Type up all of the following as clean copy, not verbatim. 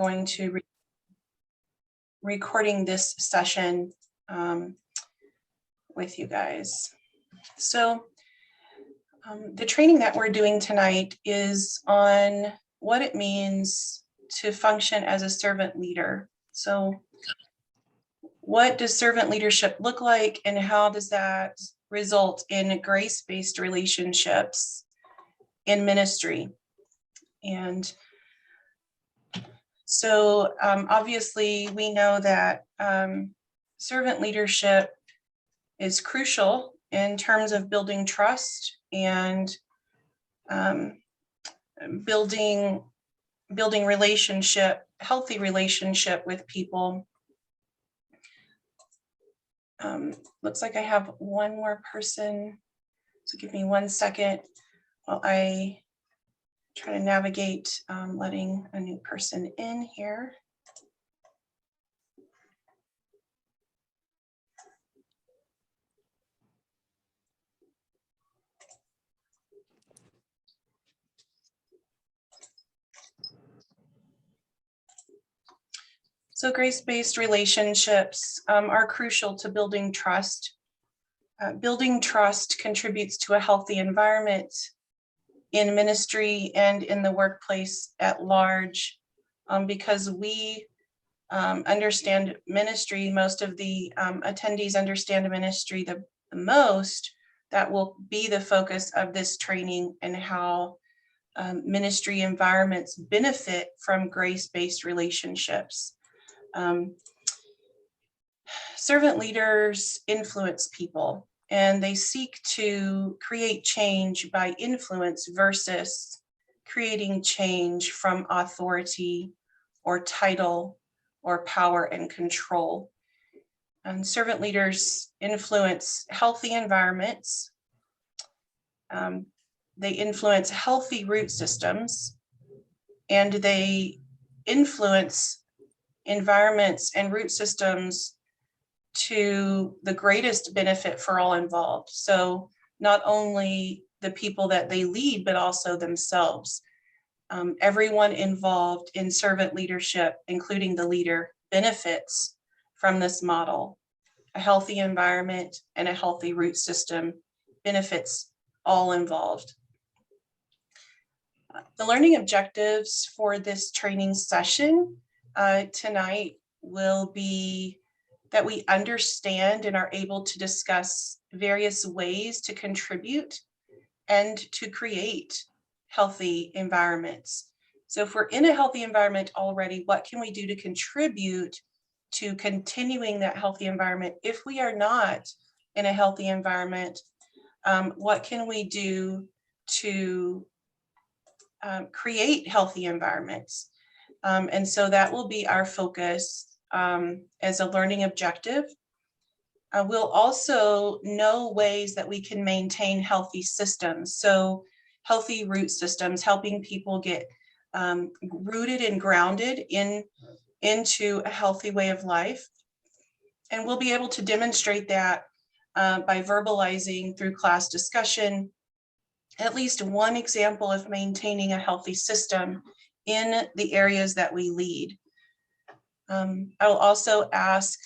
going to recording this session with you guys. So the training that we're doing tonight is on what it means to function as a servant leader. So what does servant leadership look like, and how does that result in grace-based relationships in ministry? And so obviously we know that servant leadership is crucial in terms of building trust and building healthy relationship with people. Looks like I have one more person, so give me 1 second while I try to navigate letting a new person in here. So grace-based relationships are crucial to building trust. Building trust contributes to a healthy environment in ministry and in the workplace at large, because we understand ministry. Most of the attendees understand ministry the most. That will be the focus of this training, and how ministry environments benefit from grace-based relationships. Servant leaders influence people, and they seek to create change by influence versus creating change from authority or title or power and control. And servant leaders influence healthy environments. They influence healthy root systems, and they influence environments and root systems to the greatest benefit for all involved. So not only the people that they lead, but also themselves. Everyone involved in servant leadership, including the leader, benefits from this model. A healthy environment and a healthy root system benefits all involved. The learning objectives for this training session tonight will be that we understand and are able to discuss various ways to contribute and to create healthy environments. So if we're in a healthy environment already, what can we do to contribute to continuing that healthy environment? If we are not in a healthy environment, what can we do to create healthy environments? And so that will be our focus as a learning objective. We'll also know ways that we can maintain healthy systems. So healthy root systems, helping people get rooted and grounded into a healthy way of life. And we'll be able to demonstrate that by verbalizing through class discussion at least one example of maintaining a healthy system in the areas that we lead. I will also ask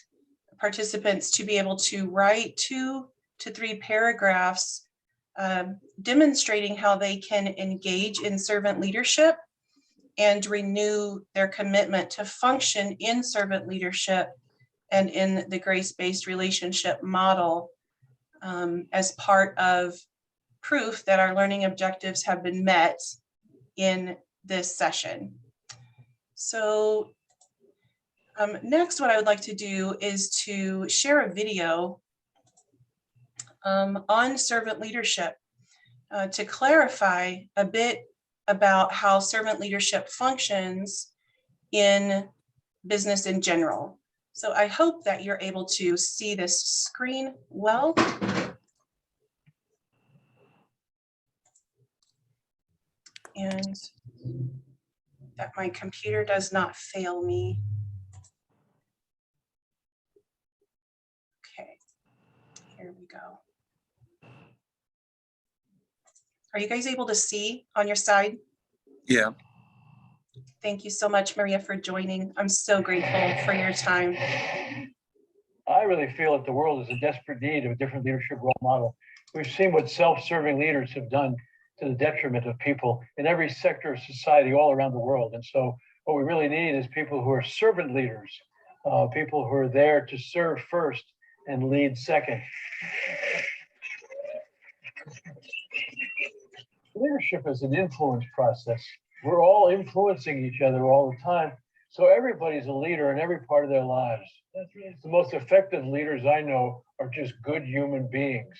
participants to be able to write 2 to 3 paragraphs demonstrating how they can engage in servant leadership and renew their commitment to function in servant leadership and in the grace-based relationship model as part of proof that our learning objectives have been met in this session. So next, what I would like to do is to share a video on servant leadership to clarify a bit about how servant leadership functions in business in general. So I hope that you're able to see this screen well. And that my computer does not fail me. Okay, here we go. Are you guys able to see on your side? Yeah. Thank you so much, Maria, for joining. I'm so grateful for your time. I really feel that the world is in desperate need of a different leadership role model. We've seen what self-serving leaders have done to the detriment of people in every sector of society all around the world. And so what we really need is people who are servant leaders, people who are there to serve first and lead second. Leadership is an influence process. We're all influencing each other all the time. So everybody's a leader in every part of their lives. The most effective leaders I know are just good human beings.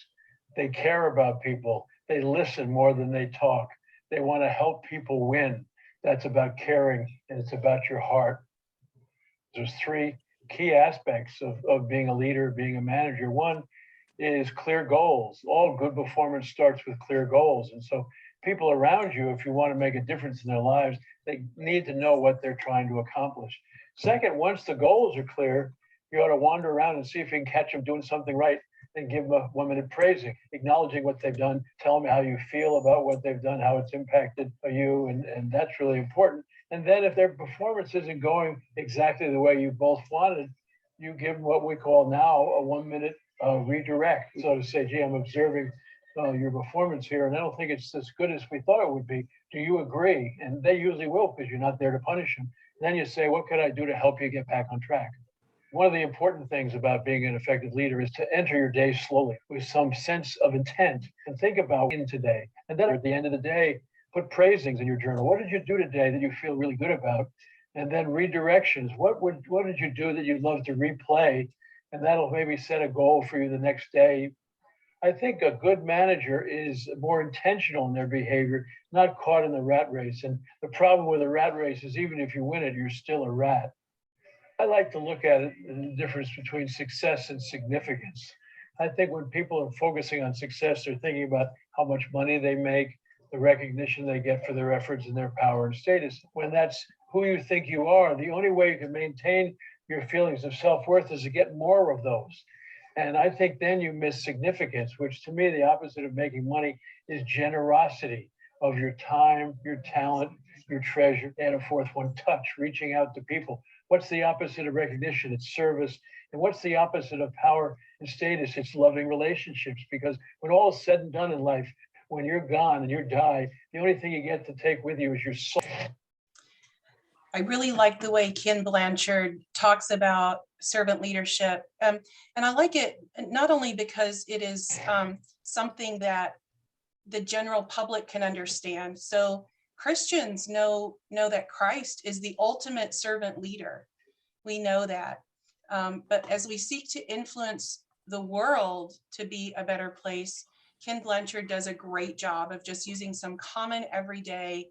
They care about people. They listen more than they talk. They want to help people win. That's about caring, and it's about your heart. There's three key aspects of being a leader, being a manager. One is clear goals. All good performance starts with clear goals. And so people around you, if you want to make a difference in their lives, they need to know what they're trying to accomplish. Second, once the goals are clear, you ought to wander around and see if you can catch them doing something right and give them a 1 minute praising, acknowledging what they've done, tell them how you feel about what they've done, how it's impacted you, and that's really important. And then if their performance isn't going exactly the way you both wanted, you give them what we call now a 1 minute redirect. So to say, gee, I'm observing your performance here, and I don't think it's as good as we thought it would be. Do you agree? And they usually will, because you're not there to punish them. Then you say, what could I do to help you get back on track? One of the important things about being an effective leader is to enter your day slowly with some sense of intent and think about in today. And then at the end of the day, put praisings in your journal. What did you do today that you feel really good about? And then redirections. What did you do that you'd love to replay? And that'll maybe set a goal for you the next day. I think a good manager is more intentional in their behavior, not caught in the rat race. And the problem with the rat race is even if you win it, you're still a rat. I like to look at it in the difference between success and significance. I think when people are focusing on success, they're thinking about how much money they make, the recognition they get for their efforts and their power and status. When that's who you think you are, the only way you can maintain your feelings of self-worth is to get more of those. And I think then you miss significance, which to me, the opposite of making money is generosity of your time, your talent, your treasure, and a fourth one, touch, reaching out to people. What's the opposite of recognition? It's service. And what's the opposite of power and status? It's loving relationships. Because when all is said and done in life, when you're gone and you die, the only thing you get to take with you is your soul. I really like the way Ken Blanchard talks about servant leadership. And I like it not only because it is something that the general public can understand. So Christians know that Christ is the ultimate servant leader. We know that. But as we seek to influence the world to be a better place, Ken Blanchard does a great job of just using some common everyday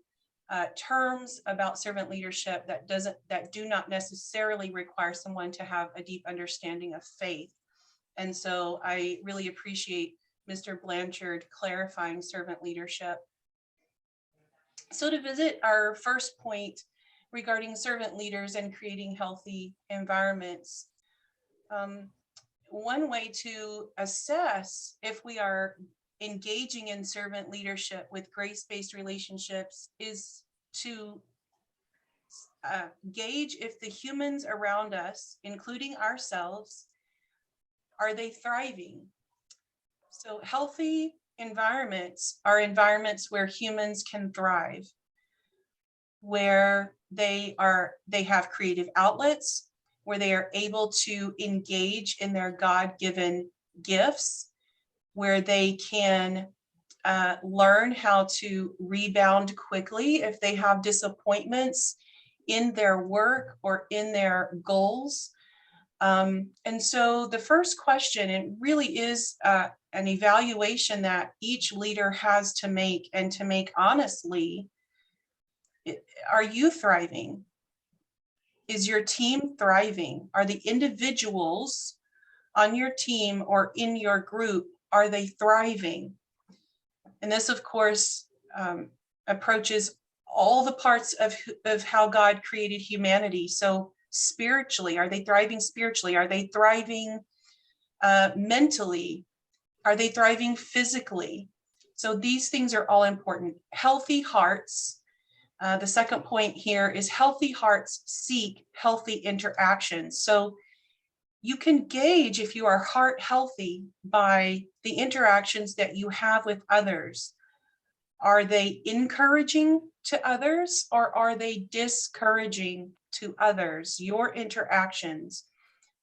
terms about servant leadership that do not necessarily require someone to have a deep understanding of faith. And so I really appreciate Mr. Blanchard clarifying servant leadership. So to visit our first point regarding servant leaders and creating healthy environments, one way to assess if we are engaging in servant leadership with grace-based relationships is to gauge if the humans around us, including ourselves, are they thriving? So healthy environments are environments where humans can thrive, where they have creative outlets, where they are able to engage in their God-given gifts, where they can learn how to rebound quickly if they have disappointments in their work or in their goals. And so the first question, it really is an evaluation that each leader has to make, and to make honestly. Are you thriving? Is your team thriving? Are the individuals on your team or in your group, are they thriving? And this, of course, approaches all the parts of how God created humanity. So spiritually, are they thriving spiritually? Are they thriving mentally? Are they thriving physically? So these things are all important. Healthy hearts The second point here is healthy hearts seek healthy interactions. So you can gauge if you are heart healthy by the interactions that you have with others. Are they encouraging to others, or are they discouraging to others? Your interactions,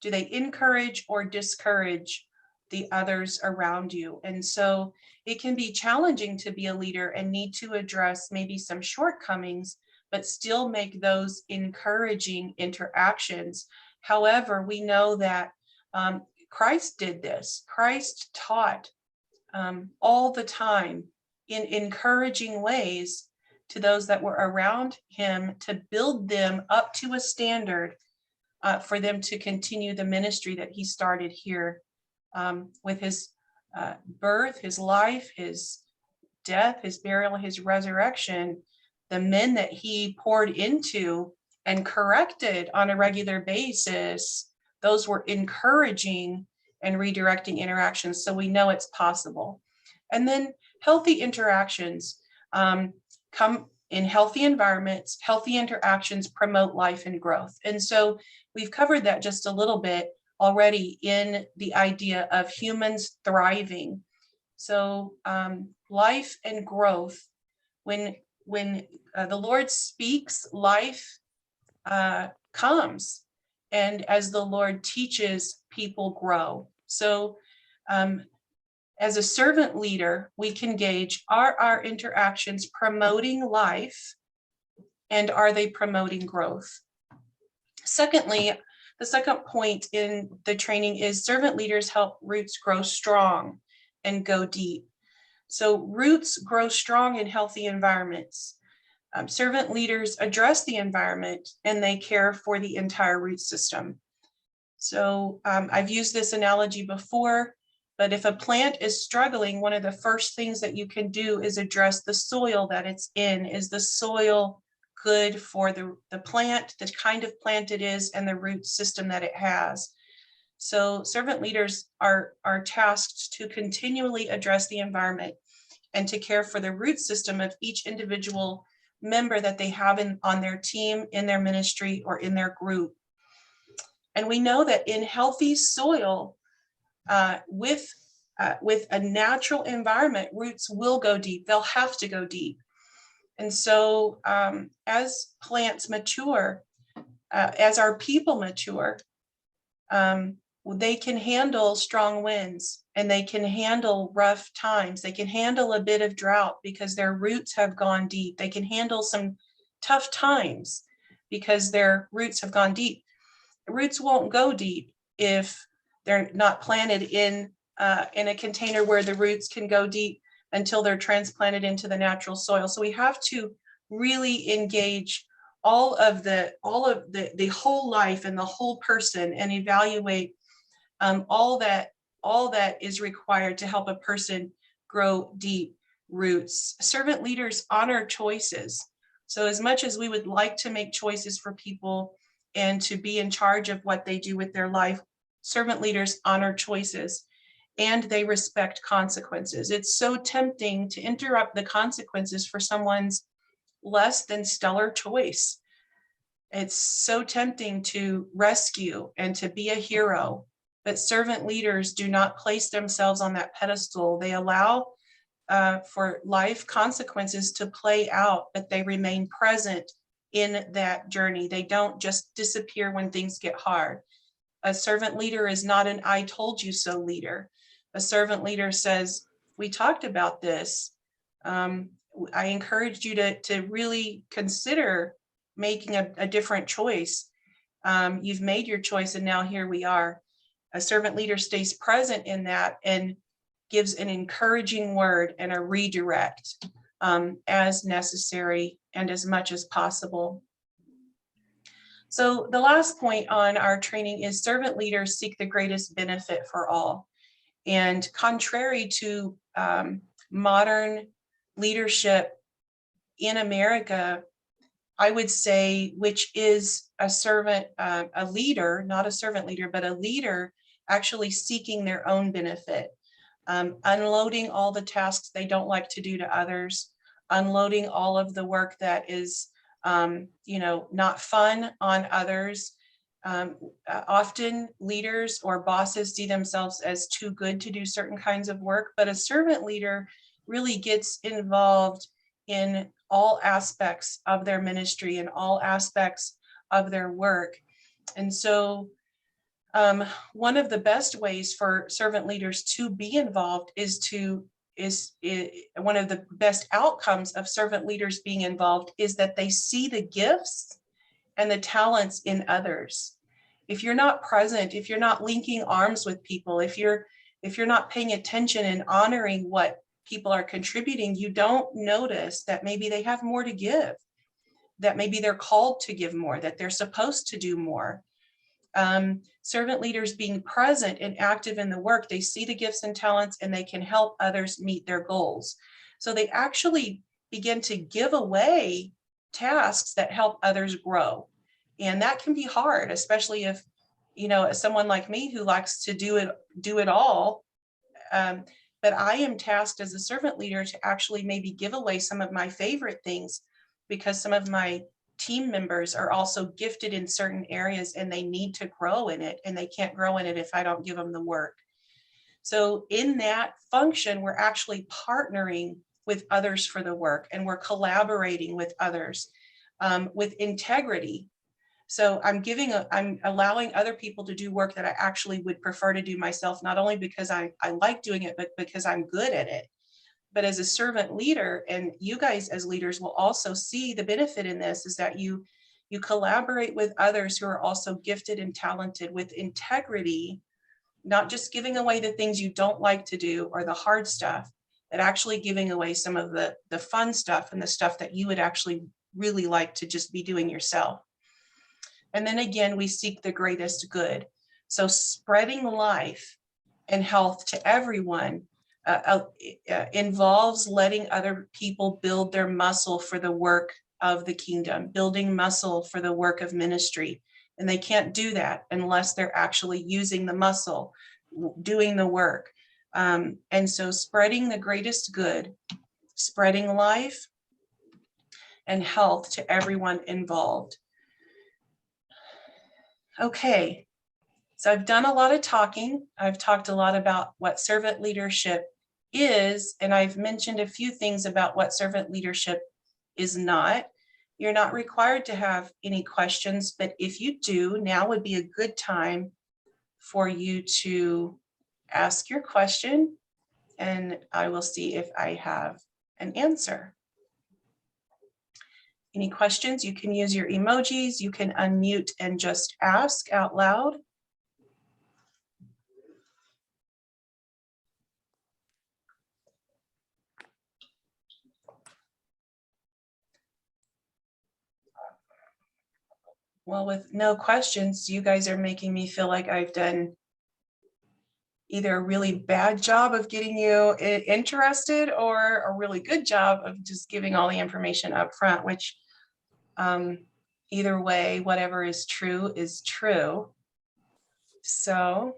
do they encourage or discourage the others around you? And so it can be challenging to be a leader and need to address maybe some shortcomings, but still make those encouraging interactions. However, we know that Christ did this. Christ taught all the time in encouraging ways to those that were around him to build them up to a standard for them to continue the ministry that he started here with his birth, his life, his death, his burial, his resurrection. The men that he poured into and corrected on a regular basis, those were encouraging and redirecting interactions. So we know it's possible. And then healthy interactions come in healthy environments. Healthy interactions promote life and growth. And so we've covered that just a little bit already in the idea of humans thriving. So life and growth, when the Lord speaks, life comes. And as the Lord teaches, people grow. So as a servant leader, we can gauge, are our interactions promoting life, and are they promoting growth? Secondly, the second point in the training is servant leaders help roots grow strong and go deep. So roots grow strong in healthy environments. Servant leaders address the environment and they care for the entire root system. So I've used this analogy before, but if a plant is struggling, one of the first things that you can do is address the soil that it's in. Is the soil good for the plant, the kind of plant it is, and the root system that it has? So servant leaders are tasked to continually address the environment and to care for the root system of each individual member that they have on their team, in their ministry, or in their group. And we know that in healthy soil, with a natural environment, roots will go deep. They'll have to go deep. And so as plants mature, as our people mature, they can handle strong winds and they can handle rough times. They can handle a bit of drought because their roots have gone deep. They can handle some tough times because their roots have gone deep. Roots won't go deep if they're not planted in a container where the roots can go deep until they're transplanted into the natural soil. So we have to really engage all of the whole life and the whole person and evaluate all that is required to help a person grow deep roots. Servant leaders honor choices. So as much as we would like to make choices for people and to be in charge of what they do with their life, servant leaders honor choices and they respect consequences. It's so tempting to interrupt the consequences for someone's less than stellar choice. It's so tempting to rescue and to be a hero, but servant leaders do not place themselves on that pedestal. They allow for life consequences to play out, but they remain present in that journey. They don't just disappear when things get hard. A servant leader is not an "I told you so" leader. A servant leader says, we talked about this. I encouraged you to really consider making a different choice. You've made your choice and now here we are. A servant leader stays present in that and gives an encouraging word and a redirect as necessary and as much as possible. So the last point on our training is servant leaders seek the greatest benefit for all. And contrary to modern leadership in America, I would say, which is a leader, not a servant leader, but a leader actually seeking their own benefit, unloading all the tasks they don't like to do to others, unloading all of the work that is, not fun on others. Often leaders or bosses see themselves as too good to do certain kinds of work, but a servant leader really gets involved in all aspects of their ministry and all aspects of their work. And so one of the best ways for servant leaders to be involved is one of the best outcomes of servant leaders being involved is that they see the gifts and the talents in others. If you're not present, if you're not linking arms with people, if you're not paying attention and honoring what people are contributing, you don't notice that maybe they have more to give, that maybe they're called to give more, that they're supposed to do more. Servant leaders being present and active in the work, they see the gifts and talents and they can help others meet their goals. So they actually begin to give away tasks that help others grow. And that can be hard, especially if, as someone like me who likes to do it all. But I am tasked as a servant leader to actually maybe give away some of my favorite things because some of my team members are also gifted in certain areas and they need to grow in it, and they can't grow in it if I don't give them the work. So in that function, we're actually partnering with others for the work, and we're collaborating with others with integrity. So I'm allowing other people to do work that I actually would prefer to do myself, not only because I like doing it, but because I'm good at it. But as a servant leader, and you guys as leaders will also see the benefit in this, is that you collaborate with others who are also gifted and talented with integrity, not just giving away the things you don't like to do or the hard stuff, but actually giving away some of the fun stuff and the stuff that you would actually really like to just be doing yourself. And then again, we seek the greatest good. So spreading life and health to everyone involves letting other people build their muscle for the work of the kingdom, building muscle for the work of ministry. And they can't do that unless they're actually using the muscle, doing the work. And so spreading the greatest good, spreading life and health to everyone involved. Okay, so I've done a lot of talking. I've talked a lot about what servant leadership is, and I've mentioned a few things about what servant leadership is not. You're not required to have any questions, but if you do, now would be a good time for you to ask your question, and I will see if I have an answer. Any questions? You can use your emojis, you can unmute and just ask out loud. Well, with no questions, you guys are making me feel like I've done either a really bad job of getting you interested or a really good job of just giving all the information up front, which either way, whatever is true is true. So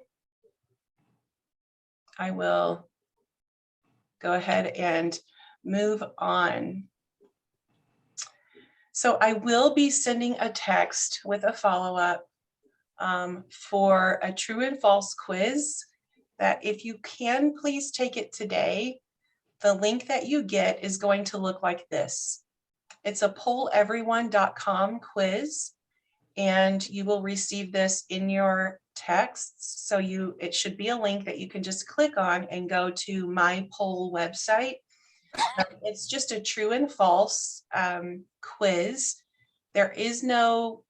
I will go ahead and move on. So I will be sending a text with a follow-up for a true and false quiz that if you can, please take it today. The link that you get is going to look like this. It's a polleveryone.com quiz, and you will receive this in your texts. So it should be a link that you can just click on and go to my poll website. It's just a true and false quiz. There is no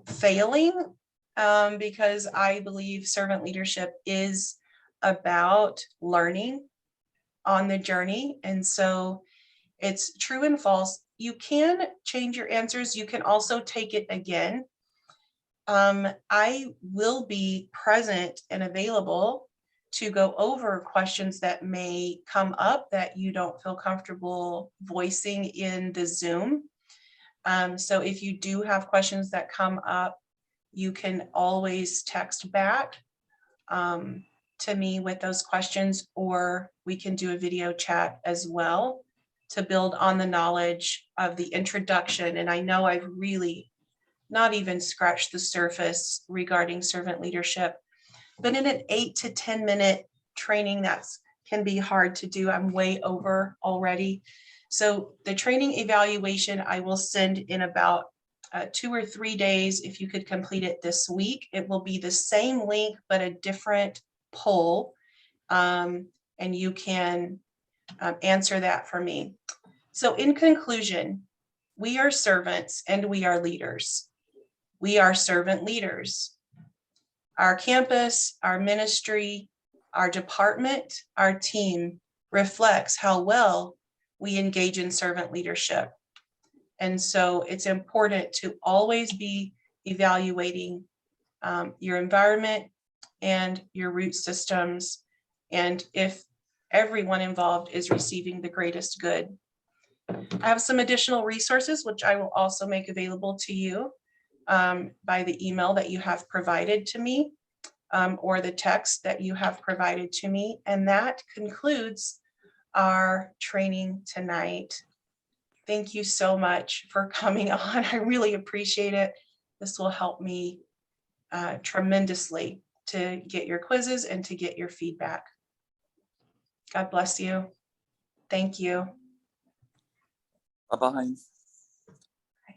failing because I believe servant leadership is about learning on the journey. And so it's true and false. You can change your answers. You can also take it again. I will be present and available to go over questions that may come up that you don't feel comfortable voicing in the Zoom. So if you do have questions that come up, you can always text back to me with those questions, or we can do a video chat as well. to build on the knowledge of the introduction. And I know I've really not even scratched the surface regarding servant leadership, but in an 8 to 10 minute training, that's can be hard to do. I'm way over already. So the training evaluation I will send in about 2 or 3 days. If you could complete it this week, it will be the same link, but a different poll. And you can answer that for me. So in conclusion, we are servants and we are leaders. We are servant leaders. Our campus, our ministry, our department, our team reflects how well we engage in servant leadership. And so it's important to always be evaluating your environment and your root systems, and if everyone involved is receiving the greatest good. I have some additional resources, which I will also make available to you by the email that you have provided to me, or the text that you have provided to me. And that concludes our training tonight. Thank you so much for coming on. I really appreciate it. This will help me tremendously to get your quizzes and to get your feedback. God bless you. Thank you. Bye-bye.